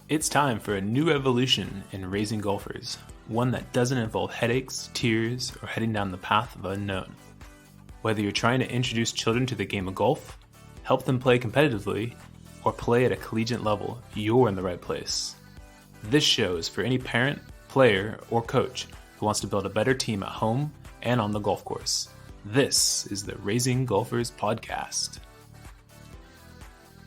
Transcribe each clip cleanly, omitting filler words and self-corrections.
It's time for a new evolution in raising golfers, one that doesn't involve headaches, tears, or heading down the path of unknown. Whether you're trying to introduce children to the game of golf, help them play competitively, or play at a collegiate level, you're in the right place. This show is for any parent, player, or coach who wants to build a better team at home and on the golf course. This is the Raising Golfers Podcast.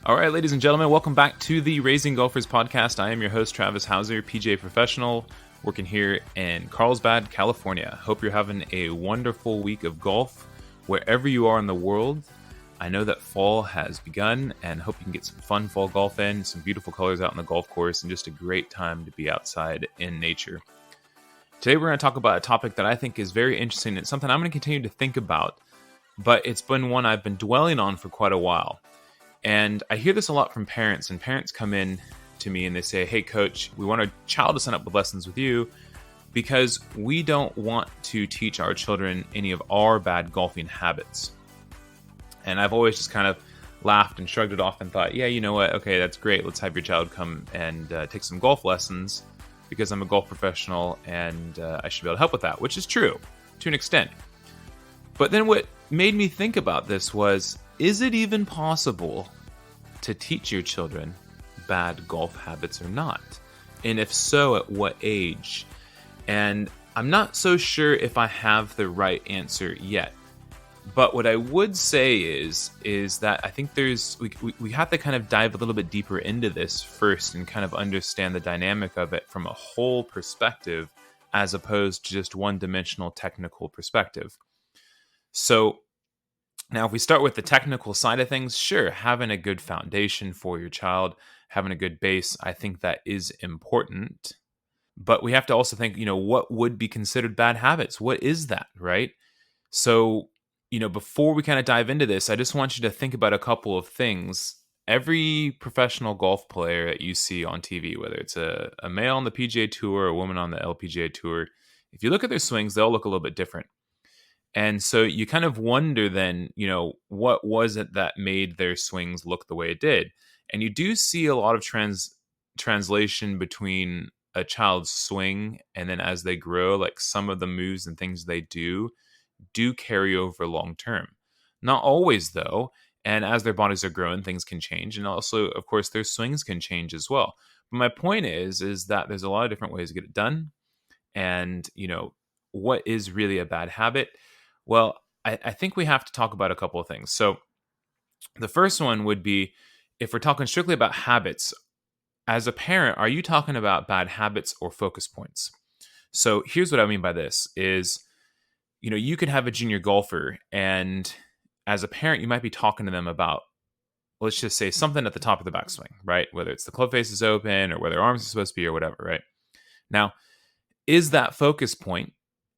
All right, ladies and gentlemen, welcome back to the Raising Golfers Podcast. I am your host, Travis Hauser, PGA professional, working here in Carlsbad, California. Hope you're having a wonderful week of golf wherever you are in the world. I know that fall has begun and hope you can get some fun fall golf in, some beautiful colors out on the golf course, and just a great time to be outside in nature. Today we're going to talk about a topic that I think is very interesting. It's something I'm going to continue to think about, but it's been one I've been dwelling on for quite a while. And I hear this a lot from parents, and parents come in to me and they say, hey, coach, we want our child to sign up with lessons with you because we don't want to teach our children any of our bad golfing habits. And I've always just kind of laughed and shrugged it off and thought, yeah, you know what? Okay, that's great. Let's have your child come and take some golf lessons because I'm a golf professional and I should be able to help with that, which is true to an extent. But then what made me think about this was, is it even possible to teach your children bad golf habits or not? And if so, at what age? And I'm not so sure if I have the right answer yet. But what I would say is that I think we have to kind of dive a little bit deeper into this first and kind of understand the dynamic of it from a whole perspective as opposed to just one-dimensional technical perspective. So now, if we start with the technical side of things, sure, having a good foundation for your child, having a good base, I think that is important. But we have to also think, what would be considered bad habits? What is that, right? So, before we kind of dive into this, I just want you to think about a couple of things. Every professional golf player that you see on TV, whether it's a male on the PGA Tour or a woman on the LPGA Tour, if you look at their swings, they'll look a little bit different. And so you kind of wonder then, what was it that made their swings look the way it did? And you do see a lot of translation between a child's swing and then as they grow, like some of the moves and things they do carry over long term. Not always, though. And as their bodies are growing, things can change. And also, of course, their swings can change as well. But my point is that there's a lot of different ways to get it done. And, what is really a bad habit? Well, I think we have to talk about a couple of things. So the first one would be, if we're talking strictly about habits, as a parent, are you talking about bad habits or focus points? So here's what I mean by this is, you could have a junior golfer and as a parent, you might be talking to them about, let's just say something at the top of the backswing, right? Whether it's the club face is open or where their arms are supposed to be or whatever, right? Now, is that focus point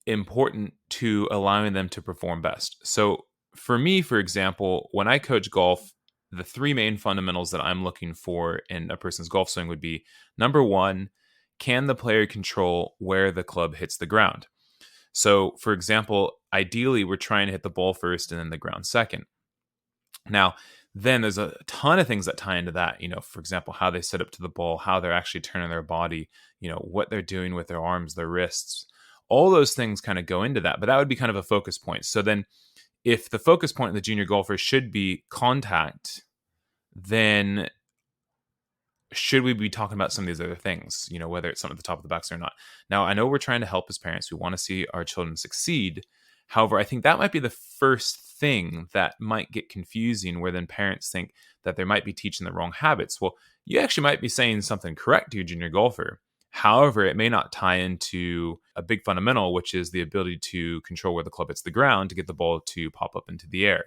important to allowing them to perform best? So for me, for example, when I coach golf, the three main fundamentals that I'm looking for in a person's golf swing would be, number one, can the player control where the club hits the ground? So for example, ideally, we're trying to hit the ball first and then the ground second. Now, then there's a ton of things that tie into that, for example, how they set up to the ball, how they're actually turning their body, what they're doing with their arms, their wrists. All those things kind of go into that, but that would be kind of a focus point. So then if the focus point of the junior golfer should be contact, then should we be talking about some of these other things, whether it's something at the top of the backswing or not? Now, I know we're trying to help as parents. We want to see our children succeed. However, I think that might be the first thing that might get confusing, where then parents think that they might be teaching the wrong habits. Well, you actually might be saying something correct to your junior golfer. However, it may not tie into a big fundamental, which is the ability to control where the club hits the ground to get the ball to pop up into the air.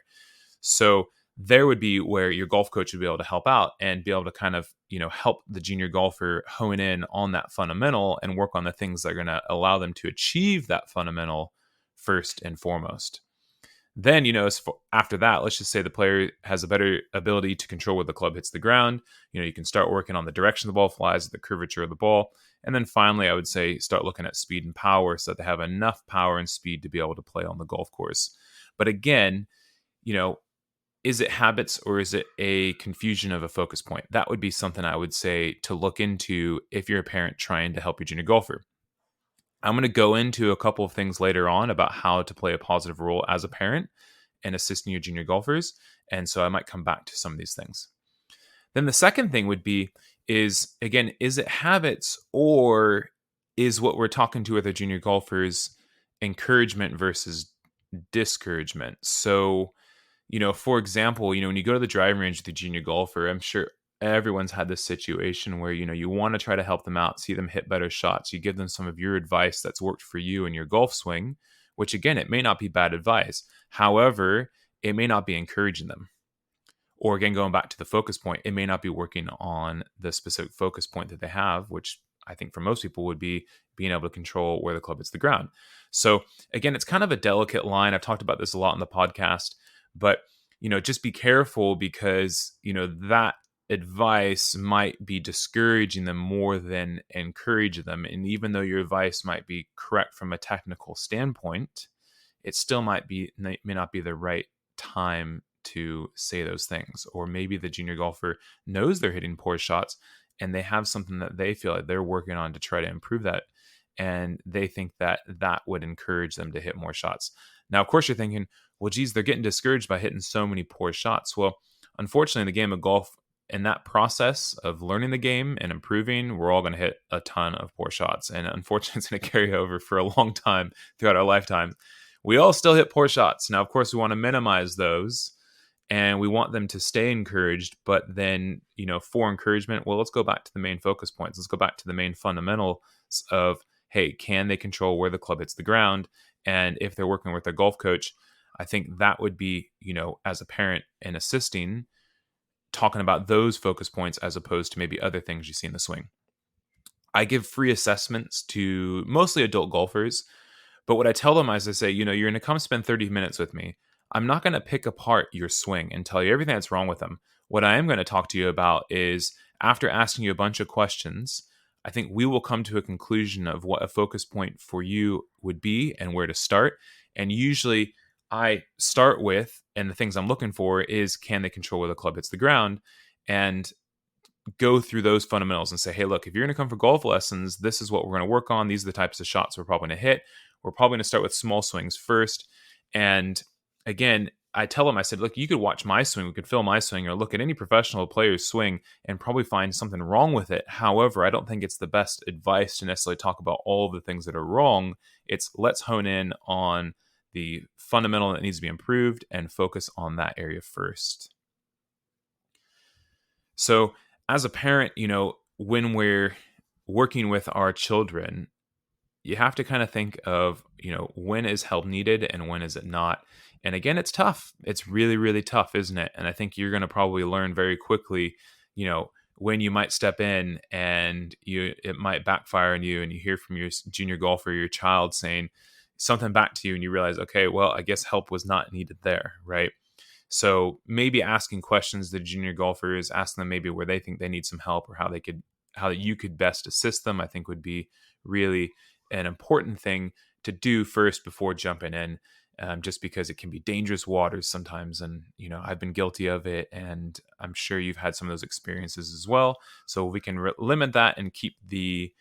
So there would be where your golf coach would be able to help out and be able to kind of, help the junior golfer hone in on that fundamental and work on the things that are going to allow them to achieve that fundamental first and foremost. Then, after that, let's just say the player has a better ability to control where the club hits the ground. You can start working on the direction the ball flies, the curvature of the ball. And then finally, I would say start looking at speed and power so that they have enough power and speed to be able to play on the golf course. But again, is it habits or is it a confusion of a focus point? That would be something I would say to look into if you're a parent trying to help your junior golfer. I'm going to go into a couple of things later on about how to play a positive role as a parent and assisting your junior golfers. And so I might come back to some of these things. Then the second thing would be is, again, is it habits or is what we're talking to with our junior golfers encouragement versus discouragement? So, for example, when you go to the driving range with a junior golfer, I'm sure everyone's had this situation where, you want to try to help them out, see them hit better shots. You give them some of your advice that's worked for you in your golf swing, which again, it may not be bad advice. However, it may not be encouraging them. Or again, going back to the focus point, it may not be working on the specific focus point that they have, which I think for most people would be being able to control where the club hits the ground. So again, it's kind of a delicate line. I've talked about this a lot in the podcast, but just be careful because that advice might be discouraging them more than encourage them. And even though your advice might be correct from a technical standpoint, it still may not be the right time to say those things. Or maybe the junior golfer knows they're hitting poor shots and they have something that they feel like they're working on to try to improve that. And they think that that would encourage them to hit more shots. Now, of course, you're thinking, well, geez, they're getting discouraged by hitting so many poor shots. Well, unfortunately, in the game of golf, in that process of learning the game and improving, we're all going to hit a ton of poor shots. And unfortunately, it's going to carry over for a long time throughout our lifetime. We all still hit poor shots. Now, of course, we want to minimize those and we want them to stay encouraged. But then, for encouragement, well, let's go back to the main focus points. Let's go back to the main fundamentals of, hey, can they control where the club hits the ground? And if they're working with a golf coach, I think that would be, as a parent and assisting, talking about those focus points as opposed to maybe other things you see in the swing. I give free assessments to mostly adult golfers, but what I tell them is I say, you're going to come spend 30 minutes with me. I'm not going to pick apart your swing and tell you everything that's wrong with them. What I am going to talk to you about is, after asking you a bunch of questions, I think we will come to a conclusion of what a focus point for you would be and where to start. And usually I start with, and the things I'm looking for is, can they control where the club hits the ground? And go through those fundamentals and say, hey, look, if you're going to come for golf lessons, this is what we're going to work on. These are the types of shots we're probably going to hit. We're probably going to start with small swings first. And again, I tell them, I said, look, you could watch my swing, we could film my swing, or look at any professional player's swing and probably find something wrong with it. However, I don't think it's the best advice to necessarily talk about all the things that are wrong. It's, let's hone in on the fundamental that needs to be improved and focus on that area first. So as a parent, when we're working with our children, you have to kind of think of, when is help needed and when is it not? And again, it's tough. It's really, really tough, isn't it? And I think you're going to probably learn very quickly, when you might step in and it might backfire on you, and you hear from your junior golfer, your child saying something back to you, and you realize, okay, well, I guess help was not needed there, right? So maybe asking questions to junior golfers, asking them maybe where they think they need some help or how you could best assist them, I think would be really an important thing to do first before jumping in, just because it can be dangerous waters sometimes. And, I've been guilty of it, and I'm sure you've had some of those experiences as well. So we can limit that and keep the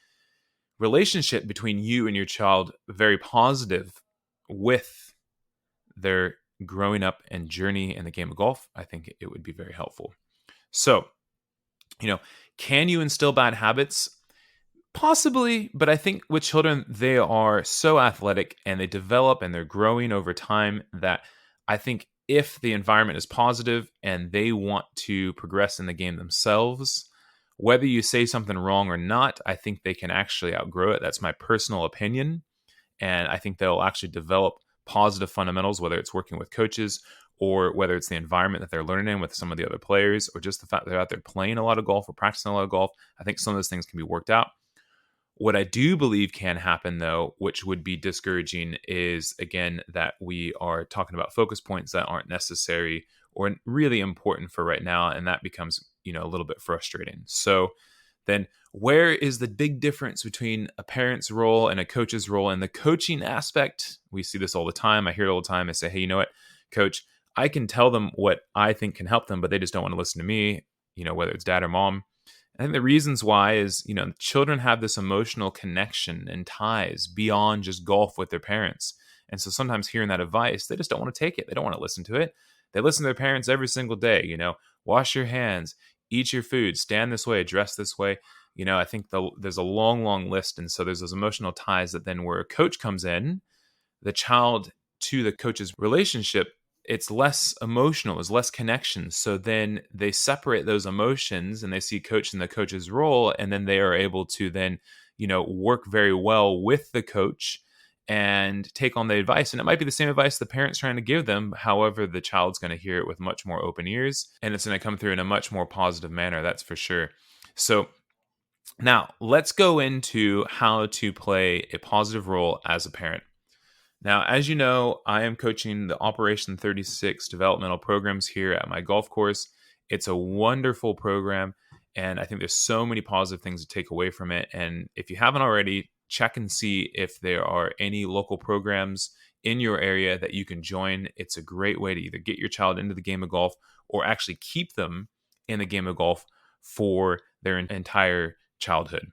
relationship between you and your child very positive with their growing up and journey in the game of golf. I think it would be very helpful. So, can you instill bad habits? Possibly, but I think with children, they are so athletic and they develop and they're growing over time that I think if the environment is positive and they want to progress in the game themselves, whether you say something wrong or not, I think they can actually outgrow it. That's my personal opinion. And I think they'll actually develop positive fundamentals, whether it's working with coaches or whether it's the environment that they're learning in with some of the other players, or just the fact that they're out there playing a lot of golf or practicing a lot of golf. I think some of those things can be worked out. What I do believe can happen, though, which would be discouraging, is, again, that we are talking about focus points that aren't necessary or really important for right now, and that becomes, a little bit frustrating. So then where is the big difference between a parent's role and a coach's role? In the coaching aspect, we see this all the time. I hear it all the time. I say, hey, you know what, coach, I can tell them what I think can help them, but they just don't want to listen to me, whether it's dad or mom. I think the reasons why is, children have this emotional connection and ties beyond just golf with their parents. And so sometimes hearing that advice, they just don't want to take it. They don't want to listen to it. They listen to their parents every single day, wash your hands, eat your food, stand this way, dress this way. I think there's a long, long list. And so there's those emotional ties that then where a coach comes in, the child to the coach's relationship, it's less emotional, there's less connection. So then they separate those emotions and they see coach in the coach's role. And then they are able to then, work very well with the coach and take on the advice. And it might be the same advice the parent's trying to give them. However, the child's going to hear it with much more open ears and it's going to come through in a much more positive manner. That's for sure. So now let's go into how to play a positive role as a parent. Now, as you know, I am coaching the Operation 36 developmental programs here at my golf course. It's a wonderful program, and I think there's so many positive things to take away from it. And if you haven't already, check and see if there are any local programs in your area that you can join. It's a great way to either get your child into the game of golf or actually keep them in the game of golf for their entire childhood.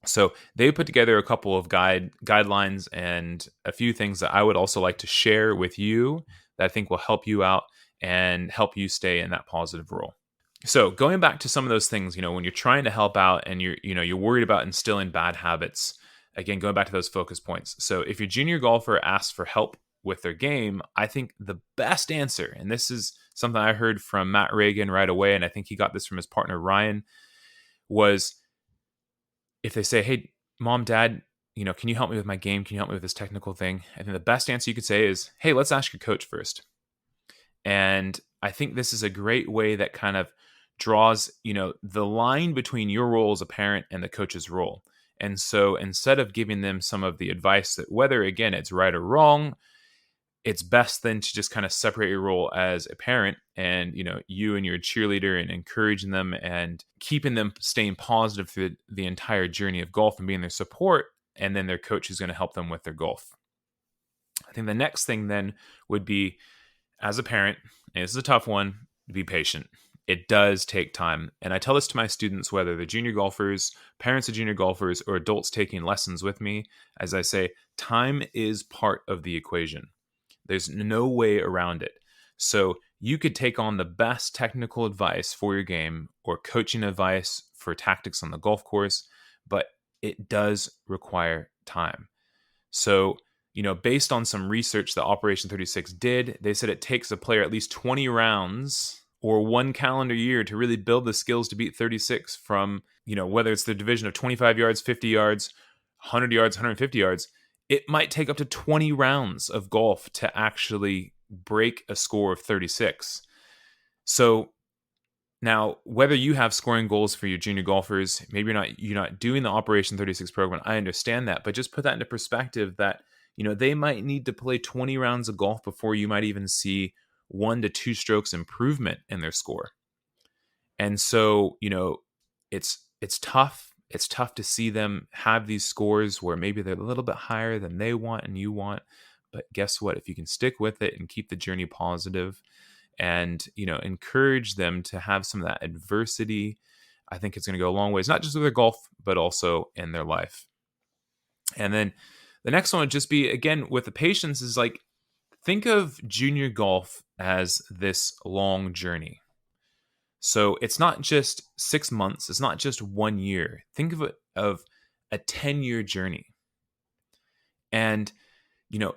So they put together a couple of guidelines and a few things that I would also like to share with you that I think will help you out and help you stay in that positive role. So going back to some of those things, when you're trying to help out and you're worried about instilling bad habits, again, going back to those focus points. So if your junior golfer asks for help with their game, I think the best answer, and this is something I heard from Matt Reagan right away, and I think he got this from his partner Ryan, was if they say, hey, mom, dad, can you help me with my game? Can you help me with this technical thing? I think the best answer you could say is, hey, let's ask your coach first. And I think this is a great way that kind of draws, the line between your role as a parent and the coach's role. And so instead of giving them some of the advice that whether, again, it's right or wrong, it's best then to just kind of separate your role as a parent and, you and your cheerleader and encouraging them and keeping them staying positive through the entire journey of golf and being their support. And then their coach is going to help them with their golf. I think the next thing then would be, as a parent, and this is a tough one, be patient. It does take time. And I tell this to my students, whether they're junior golfers, parents of junior golfers, or adults taking lessons with me, as I say, time is part of the equation. There's no way around it. So you could take on the best technical advice for your game or coaching advice for tactics on the golf course, but it does require time. So, based on some research that Operation 36 did, they said it takes a player at least 20 rounds or one calendar year to really build the skills to beat 36 from, whether it's the division of 25 yards, 50 yards, 100 yards, 150 yards. It might take up to 20 rounds of golf to actually break a score of 36. So now, whether you have scoring goals for your junior golfers, maybe you're not doing the Operation 36 program, I understand that, but just put that into perspective that, they might need to play 20 rounds of golf before you might even see 1 to 2 strokes improvement in their score. And so, it's tough. It's tough to see them have these scores where maybe they're a little bit higher than they want and you want. But guess what? If you can stick with it and keep the journey positive and, encourage them to have some of that adversity, I think it's going to go a long ways, not just with their golf, but also in their life. And then the next one would just be, again, with the patience is like, think of junior golf as this long journey. So it's not just 6 months. It's not just 1 year. Think of it of a 10-year journey. And,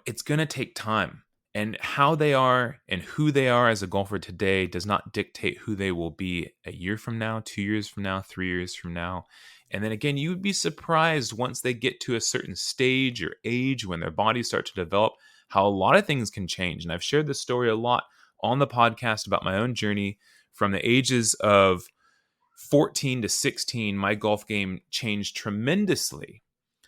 it's going to take time. And how they are and who they are as a golfer today does not dictate who they will be a year from now, 2 years from now, 3 years from now. And then again, you would be surprised once they get to a certain stage or age when their bodies start to develop, how a lot of things can change. And I've shared this story a lot on the podcast about my own journey. From the ages of 14 to 16, my golf game changed tremendously.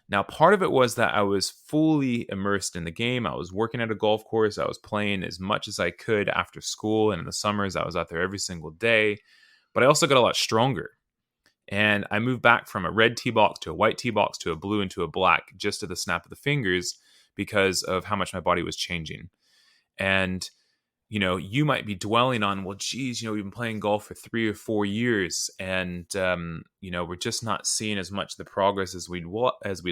Now, part of it was that I was fully immersed in the game. I was working at a golf course. I was playing as much as I could after school. And in the summers, I was out there every single day. But I also got a lot stronger. And I moved back from a red tee box to a white tee box to a blue and to a black just to the snap of the fingers because of how much my body was changing. And you might be dwelling on, well, geez, we've been playing golf for 3 or 4 years, and we're just not seeing as much of the progress as we'd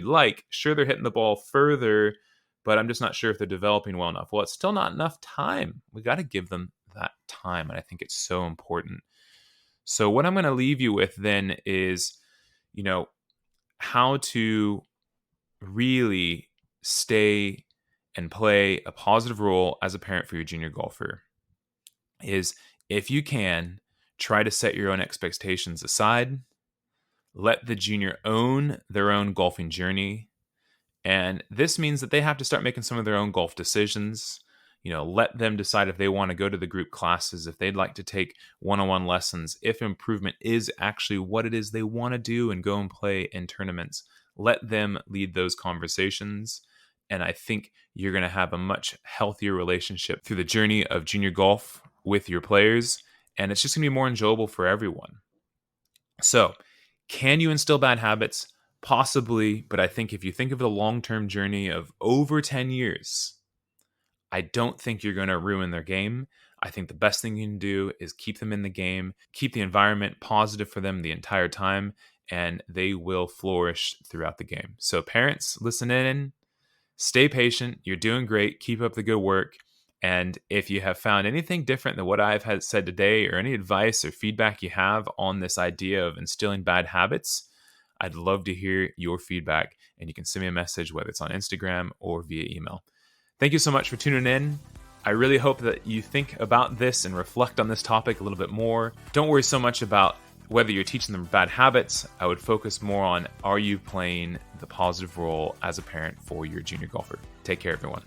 like. Sure, they're hitting the ball further, but I'm just not sure if they're developing well enough. Well, it's still not enough time. We got to give them that time, and I think it's so important. So what I'm going to leave you with then is, how to really stay and play a positive role as a parent for your junior golfer is, if you can, try to set your own expectations aside. Let the junior own their own golfing journey. And this means that they have to start making some of their own golf decisions. Let them decide if they want to go to the group classes, if they'd like to take one-on-one lessons, if improvement is actually what it is they want to do and go and play in tournaments. Let them lead those conversations. And I think you're going to have a much healthier relationship through the journey of junior golf with your players. And it's just going to be more enjoyable for everyone. So, can you instill bad habits? Possibly. But I think if you think of the long-term journey of over 10 years, I don't think you're going to ruin their game. I think the best thing you can do is keep them in the game, keep the environment positive for them the entire time, and they will flourish throughout the game. So parents, listen in, stay patient. You're doing great. Keep up the good work. And if you have found anything different than what I've had said today, or any advice or feedback you have on this idea of instilling bad habits, I'd love to hear your feedback. And you can send me a message, whether it's on Instagram or via email. Thank you so much for tuning in. I really hope that you think about this and reflect on this topic a little bit more. Don't worry so much about whether you're teaching them bad habits. I would focus more on, are you playing the positive role as a parent for your junior golfer? Take care, everyone.